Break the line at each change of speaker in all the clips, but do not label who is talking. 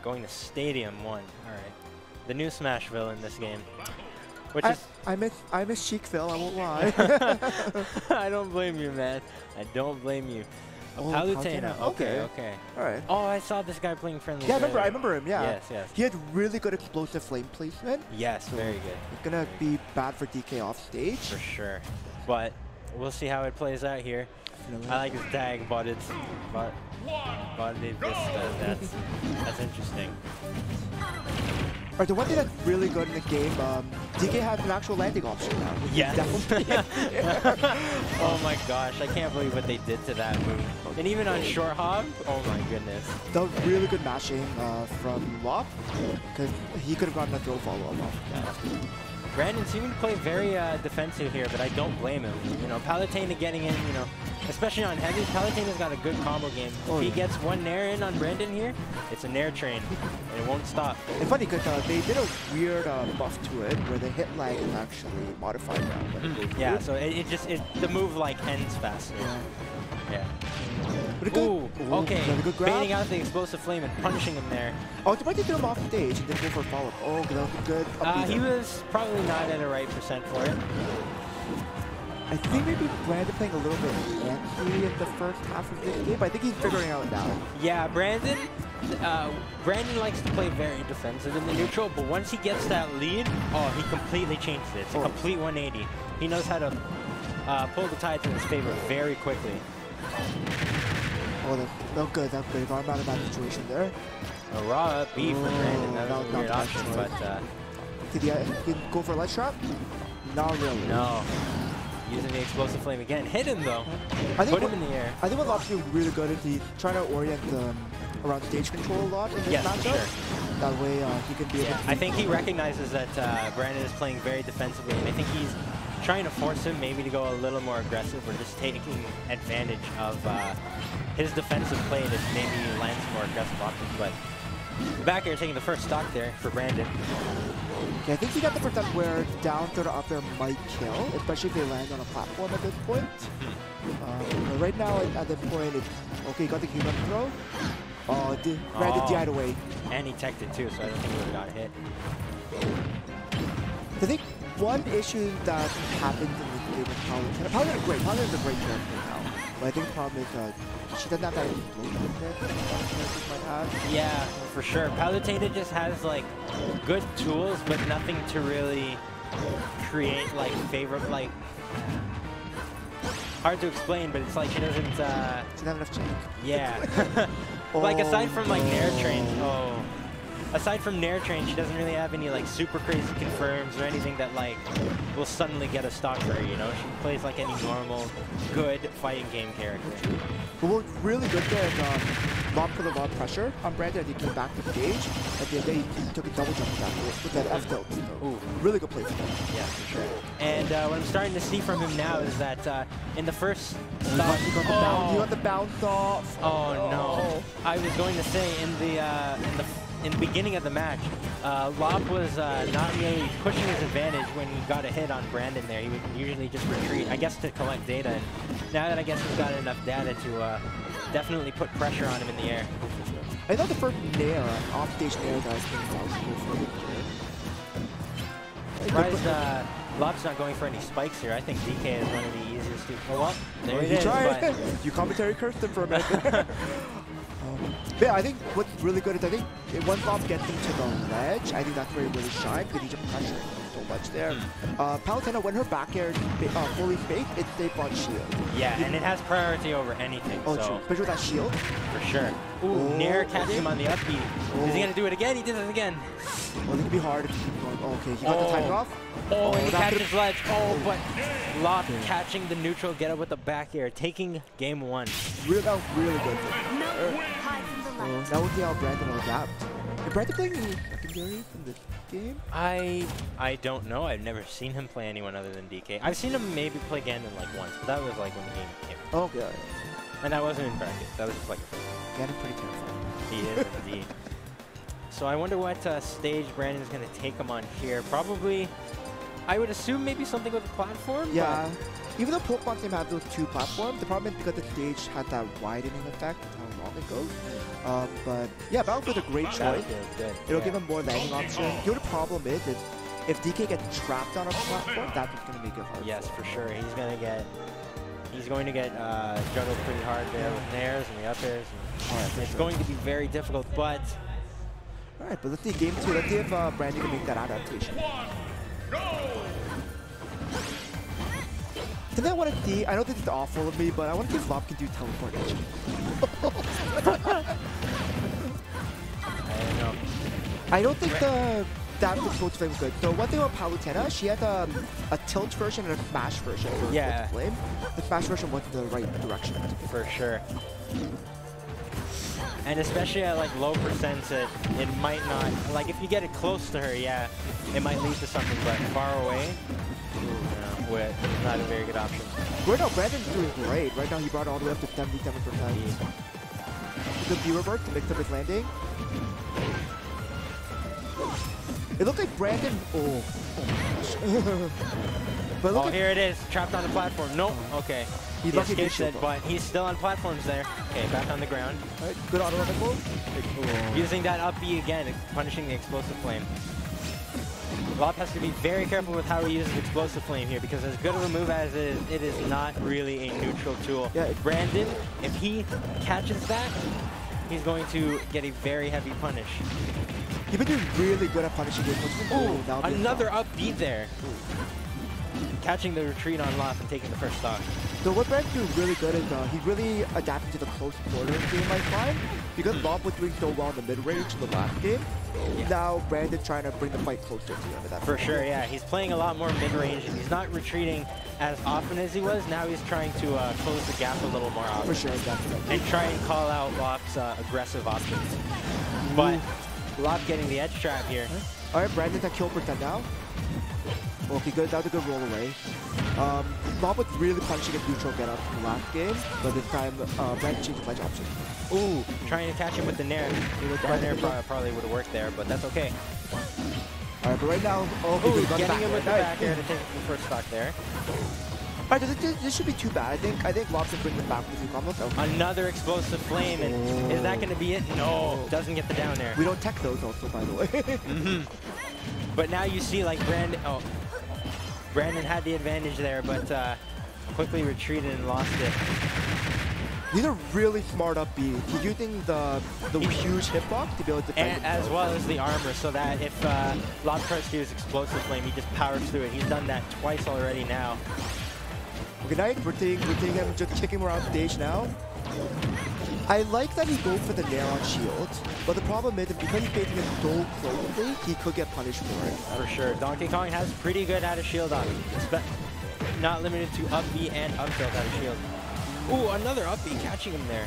going to Stadium 1. All right. The new Smashville in this game. Which
I miss Chicville, I won't lie.
I don't blame you, man. I don't blame you.
Oh,
Palutena. Okay.
All right.
Oh, I saw this guy playing friendly.
Yeah, I remember him, yeah.
Yes.
He had really good explosive flame placement.
Yes, very good.
It's going to be bad for DK off stage.
For sure. But we'll see how it plays out here. I like his tag, but it's... That's interesting.
Or the one thing that's really good in the game, DK has an actual landing option now.
Yes. Oh my gosh, I can't believe what they did to that move. And even on short hop, oh my goodness.
That was really good mashing from Lopp, because he could have gotten a throw follow-up off that.
Brandon seeming to play very defensive here, but I don't blame him. You know, Palutena getting in, you know, especially on heavy, Palutena's got a good combo game. If he gets one nair in on Brandon here, it's a nair train, and it won't stop.
It's funny because they did a weird buff to it where the hit lag is actually modified now.
Yeah, so the move like ends faster. Yeah. Ooh, okay. Baiting out the explosive flame and punishing him there.
Oh, they might threw him off stage and then go for a follow-up. Oh, that was good.
He was probably not at a right % for it.
I think maybe Brandon playing a little bit antsy in the first half of this game, but I think he's figuring it out now.
Yeah, Brandon likes to play very defensive in the neutral, but once he gets that lead, oh, he completely changes it. It's a complete 180. He knows how to pull the tides in his favor very quickly.
Oh, that's good. That's good. Got him out of that situation there.
A raw B for Brandon. That was a weird option, but...
Did he go for a light trap? Not really.
No. Using the explosive flame again. Hit him, though. Put him in the air.
I think what Lopp's doing really good is he's trying to orient around stage control a lot in this matchup.
Sure.
That way he can be able to...
I think he recognizes that Brandon is playing very defensively, and I think he's trying to force him maybe to go a little more aggressive or just taking advantage of his defensive play to maybe land some more aggressive options. But back air taking the first stock there for Brandon.
Okay, I think he got the first time where down throw to up air might kill, especially if they land on a platform at this point. But right now at this point, okay, got the human throw. Brandon died away.
And he teched it too, so I don't think he would have got hit.
I think one issue that happens in this game with Palutena, Palutena's great. Palutena's a great character now. But I think the problem is she doesn't have that explosion that might have.
Yeah, for sure. Palutena just has like good tools, but nothing to really create like favorite like. Hard to explain, but it's like she doesn't. She
doesn't have enough check.
Yeah. Like aside from like nair trains, aside from nair train, she doesn't really have any like super crazy confirms or anything that like will suddenly get a stock for her, you know? She plays like any normal, good fighting game character.
What worked really good there is Lopp put a lot of pressure on Brandon as he came back to the stage. At the end of the day, he took a double jump back with that F tilt. Ooh, really good play for him.
Yeah, for sure. And what I'm starting to see from him now is that in the first stock,
he got the bounce off.
Oh no! I was going to say in the beginning of the match, Lopp was not really pushing his advantage when he got a hit on Brandon there. He would usually just retreat, I guess, to collect data. And now that I guess he's got enough data to definitely put pressure on him in the air.
I thought the first nair, off-stage nair, guys,
surprised Lopp's not going for any spikes here. I think DK is one of the easiest to... Oh, well, there it is.
Tried. You commentary cursed him for a minute. Yeah, I think what's really good is I think once Lopp gets him to the ledge, I think that's where he really shines because he just pressure so much there. Palutena, when her back air fully faked, it's safe on shield.
Yeah, and it has priority over anything.
Oh, true. Especially with that shield.
For sure. Ooh, nair catches him on the upbeat. Is he going to do it again? He did it again.
Well, it could be hard if you keep going. Oh, okay, he got the timing off.
Oh, and he catches ledge. Oh, but Lopp catching the neutral, get up with the back air, taking game 1.
That was really good. Now we'll see how Brandon will adapt. Is Brandon playing any secondary from this game?
I don't know. I've never seen him play anyone other than DK. I've seen him maybe play Ganon like once, but that was like when the game came out.
Oh, okay.
And that wasn't in practice. That was just like...
Ganon pretty terrifying.
He is indeed. So I wonder what stage Brandon's going to take him on here. Probably I would assume maybe something with the platform.
Yeah. Even though Pokemon team have those 2 platforms, the problem is because the stage had that widening effect of how long it goes. But yeah, Battlefield is a great choice.
Good.
It'll give him more landing options. The only problem is if DK gets trapped on a platform, that's what's going to make it hard.
Yes, for sure. He's going to get juggled pretty hard there with nairs and the up airs. It's going to be very difficult, but...
Alright, but let's see game 2. Let's see if Brandon can make that adaptation. Something I want to see, I know this is awful of me, but I want to see if Lopp can do teleportation.
I don't know.
I don't think that explosive flame is good. So one thing about Palutena, she has a tilt version and a smash version for explosive flame. The smash version went in the right direction.
For sure. And especially at like low percents, it might not, like if you get it close to her, yeah, it might lead to something, but far away, not a very good option.
Right now, Brandon's doing great. Right now, he brought it all the way up to 77%. The viewer work to mix up his landing. It looked like Brandon. Oh but
oh, here it is, trapped on the platform. Nope. Okay. He escaped it, but he's still on platforms there. Okay, back on the ground.
All right, good auto weapon move.
Using that up B again, punishing the explosive flame. Lopp has to be very careful with how he uses explosive flame here, because as good of a move as it is not really a neutral tool.
Yeah.
Brandon, if he catches that, he's going to get a very heavy punish.
He's been doing really good at punishing it.
Ooh, another up B there. Catching the retreat on Lopp and taking the first stock.
So what Brandon's doing really good is he's really adapting to the close quarters game I find. Because Lopp was doing so well in the mid-range in the last game, now Brandon's trying to bring the fight closer to him.
For sure, yeah. He's playing a lot more mid-range, and he's not retreating as often as he was. Now he's trying to close the gap a little more often.
For sure, definitely.
And try and call out Lopp's aggressive options. But Lopp getting the edge trap here.
Alright, Brandon's at kill percent now. Okay, good. That was a good roll away. Lopp was really punishing a neutral get up in the last game, but this time Brandon changed the ledge option.
Ooh, trying to catch him with the nair. That nair probably would have worked there, but that's okay.
Alright, but right now,
getting him with the back air to take the first stock there.
Alright, this should be too bad. I think Lopp can bring them back with a few combos.
Another explosive flame, and is that going to be it? No, doesn't get the down air.
We don't tech those also, by the way.
But now you see like Brandon had the advantage there, but quickly retreated and lost it.
These are really smart up Bs. He's using the huge hitbox to be able to defend
as well as the armor, so that if Lopp tries to use explosive flame, he just powers through it. He's done that twice already now.
Good night. We're seeing him just kicking around stage now. I like that he goes for the nair on shield, but the problem is that because he's facing him so closely, he could get punished for it.
For sure. Donkey Kong has pretty good out of shield on him. Not limited to up B and up tilt out of shield. Ooh, another up B catching him there.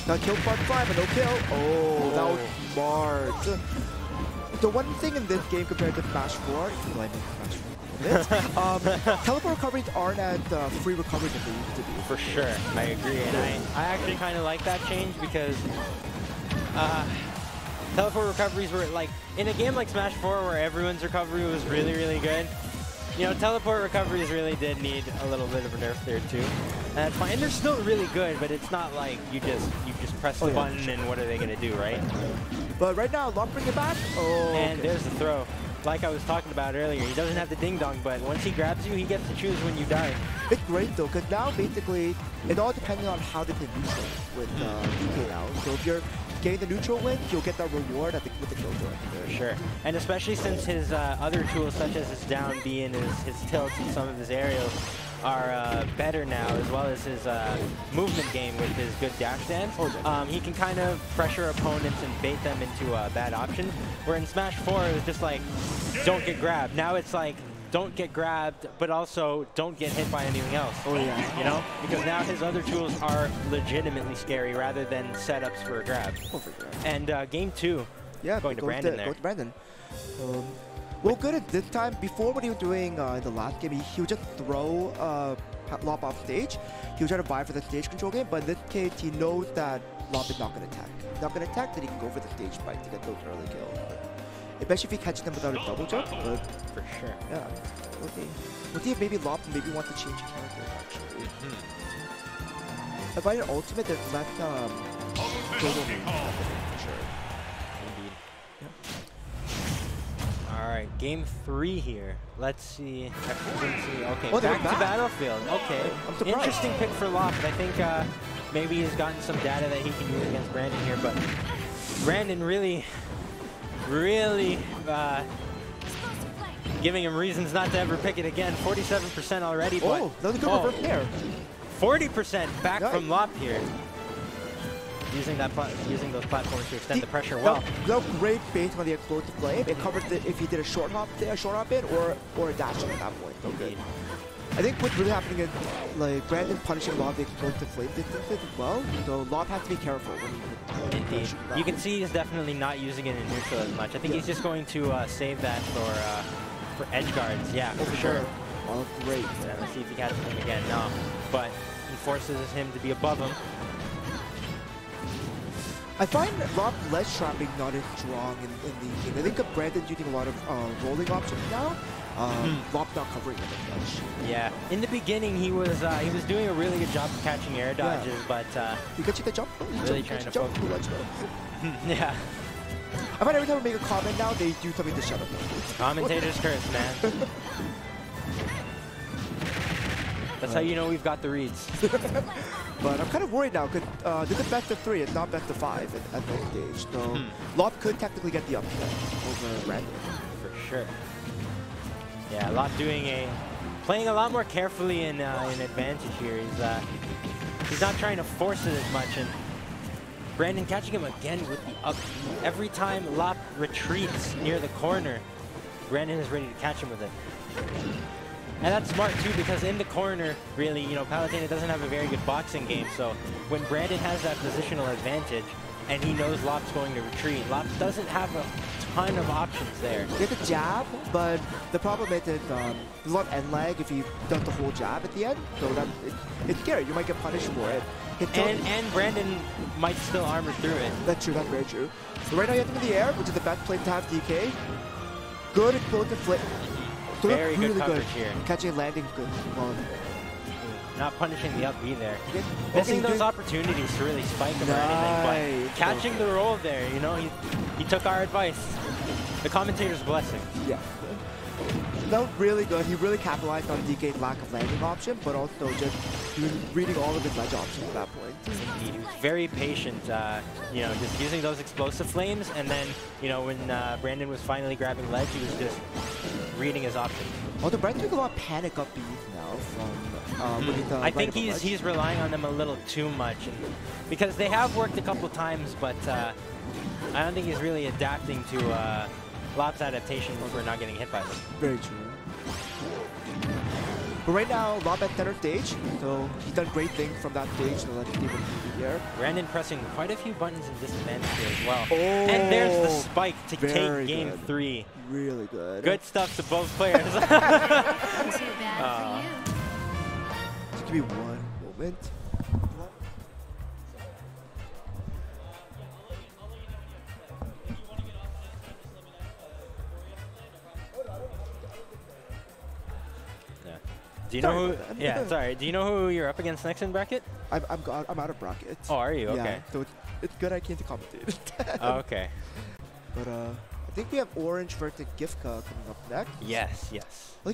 Now kill part 5, but no kill. Oh, that was smart. The one thing in this game compared to Smash 4, teleport recoveries aren't as free recoveries as they used to be.
For sure, I agree, and I actually kind of like that change because teleport recoveries were like, in a game like Smash 4 where everyone's recovery was really, really good, you know, teleport recoveries really did need a little bit of a nerf there too. And that's fine, and they're still really good, but it's not like you just press the button and what are they gonna do, right?
But right now, Lopp bring it back. Oh,
and there's the throw. Like I was talking about earlier, he doesn't have the ding-dong, but once he grabs you, he gets to choose when you die.
It's great though, because now basically, it all depends on how they play neutral with DK now. So if you're getting the neutral win, you'll get that reward with the kill throw.
For sure. And especially since his other tools, such as his down B and his tilts and some of his aerials, are better now, as well as his movement game with his good dash dance. He can kind of pressure opponents and bait them into bad options. Where in Smash 4, it was just like, don't get grabbed. Now it's like, don't get grabbed, but also don't get hit by anything else. You know? Because now his other tools are legitimately scary rather than setups for a grab. And game 2, going to Brandon there.
Go to Brandon. Well, good at this time. Before, what he was doing in the last game, he would just throw Lopp off stage. He was trying to buy for the stage control game, but in this case, he knows that Lopp is not going to attack. He's not going to attack, then he can go for the stage fight to get those early kills. especially if he catches them without a double jump. But
For sure.
yeah, we'll see if maybe Lopp maybe want to change character actually. If I had ultimate, then let Dodo main for sure.
Indeed.
Yeah.
All right, game 3 here. Let's see. Okay,
Oh,
back to Battlefield. Okay,
I'm surprised.
interesting pick for Lopp. I think maybe he's gotten some data that he can use against Brandon here, but Brandon really giving him reasons not to ever pick it again. 47% already, but
Oh, that was a good reverse pair.
40% back
Nice.
from Lopp here. Using those platforms to extend the pressure well.
That great bait on the explosive flame. It covered if he did a short hop there, or a dash at that point. So good. I think what's really happening is like Brandon punishing Lopp the explosive flame distances as well. So Lopp has to be careful when he
Indeed. You can see he's definitely not using it in neutral as much. I think he's just going to save that for edge guards. Yeah, for sure.
Oh, great.
Yeah, let's see if he catches him again. No, but he forces him to be above him.
I find Lopp ledge trapping not as strong in the game. I think that Brandon's using a lot of rolling options now. Lopp not covering him as much.
Yeah, in the beginning he was doing a really good job of catching air dodges, but
You get you the jump.
really trying to focus.
Let's go.
Yeah.
I find every time I make a comment now, they do something to shut up.
Commentator's curse, man. That's how you know we've got the reads.
But I'm kind of worried now because this is best of 3. It's not best of 5 at that stage. So Lopp could technically get the upset over Brandon.
For sure. Yeah, Lopp playing a lot more carefully in advantage here. He's not trying to force it as much, and Brandon catching him again with the up. Every time Lopp retreats near the corner, Brandon is ready to catch him with it. And that's smart too, because in the corner, really, Palutena doesn't have a very good boxing game. So when Brandon has that positional advantage, and he knows Lopp's going to retreat, Lopp doesn't have a ton of options there.
He has a jab, but the problem is that there's a lot of end lag if he does the whole jab at the end. So it's scary. You might get punished for it.
And Brandon might still armor through it.
That's true. That's very true. So right now you have him in the air, which is the best place to have DK. Good explosive flip. So
Very
really
good coverage here.
Catching and landing good.
Not punishing the up B there. Missing those opportunities to really spike him or anything, but catching the roll there, he took our advice. The commentator's blessing.
Yeah. That was really good. He really capitalized on DK's lack of landing option, but also just he was reading all of his ledge options at that point.
Indeed, he was very patient, just using those explosive flames, and then, when Brandon was finally grabbing ledge, he was just reading his options.
Although Brandon took a lot of panic up B's now from
I think he's relying on them a little too much, because they have worked a couple times, but I don't think he's really adapting to Lopp's adaptation for not getting hit by them.
Very true. But right now, Lopp at center stage, so he's done great things from that stage. So let's see what he can do here.
Brandon pressing quite a few buttons in disadvantage here as well.
Oh,
and there's the spike to take game 3.
Really good.
Good stuff to both players.
Too bad for you.
Just give me one moment.
Do you know who? Yeah, sorry. Do you know who you're up against next in bracket?
I'm out of bracket.
Oh, are you? Okay.
Yeah, so it's good I came to commentate.
Oh, okay.
But I think we have Orange versus Gifka coming up next.
Yes, yes.